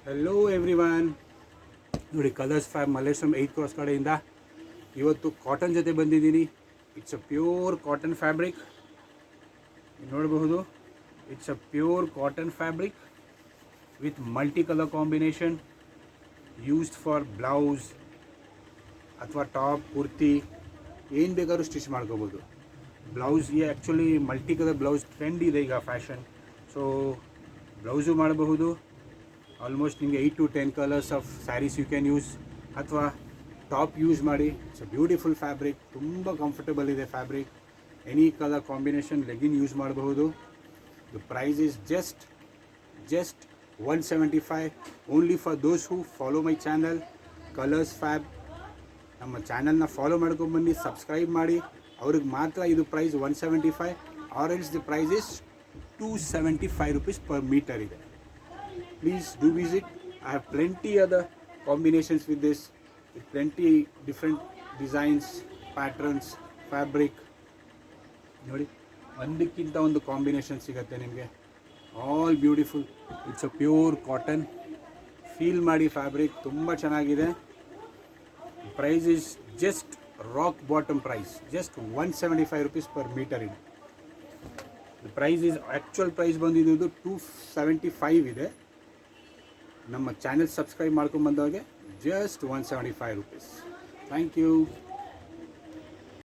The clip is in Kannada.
Hello everyone. ನೋಡಿ, ಕಲರ್ಸ್ ಫ್ಯಾಬ್ ಮಲ್ಲೇಶ್ವರಂ 8 ಕ್ರಾಸ್ ಕಡೆಯಿಂದ ಇವತ್ತು ಕಾಟನ್ ಜೊತೆ ಬಂದಿದ್ದೀನಿ. It's a pure cotton fabric. ನೋಡಬಹುದು, it's a pure cotton fabric with multi colour combination, used for blouse ಅಥವಾ ಟಾಪ್, ಕುರ್ತಿ, ಏನು ಬೇಕಾದ್ರೂ ಸ್ಟಿಚ್ ಮಾಡ್ಕೋಬೋದು. ಬ್ಲೌಸ್ಗೆ actually multi colour blouse trend ಇದೆ ಈಗ ಫ್ಯಾಷನ್. ಸೊ ಬ್ಲೌಸು ಮಾಡಬಹುದು. ಆಲ್ಮೋಸ್ಟ್ ನಿಮಗೆ 8 to 10 colours of saris you can use, ಅಥವಾ ಟಾಪ್ ಯೂಸ್ ಮಾಡಿ. ಇಟ್ಸ್ ಅ ಬ್ಯೂಟಿಫುಲ್ ಫ್ಯಾಬ್ರಿಕ್, ತುಂಬ ಕಂಫರ್ಟಬಲ್ ಇದೆ fabric. Any colour combination legging use ಮಾಡಬಹುದು. The price is just 175 only for those who follow my channel Colors Fab. ನಮ್ಮ ಚಾನಲ್ನ ಫಾಲೋ ಮಾಡ್ಕೊಂಡ್ಬನ್ನಿ, ಸಬ್ಸ್ಕ್ರೈಬ್ ಮಾಡಿ. ಅವ್ರಿಗೆ ಮಾತ್ರ ಇದು price 175, or else the price is 275 rupees per meter ಇದೆ. Please do visit. I have plenty other combinations with this, with plenty different designs, patterns, fabric. ನೋಡಿ, ಒಂದಕ್ಕಿಂತ ಒಂದು ಕಾಂಬಿನೇಷನ್ ಸಿಗುತ್ತೆ ನಿಮಗೆ. All beautiful. It's a pure cotton. Feel ಮಾಡಿ ಫ್ಯಾಬ್ರಿಕ್, ತುಂಬ ಚೆನ್ನಾಗಿದೆ. Price is just rock bottom price, just 175 rupees per meter ಇದೆ. The price is actual price ಬಂದಿದ್ದು 275 ಇದೆ. ನಮ್ಮ ಚಾನೆಲ್ ಸಬ್ಸ್ಕ್ರೈಬ್ ಮಾಡ್ಕೊಂಡು ಬಂದವ್ರಿಗೆ ಜಸ್ಟ್ 175 rupees. Thank you.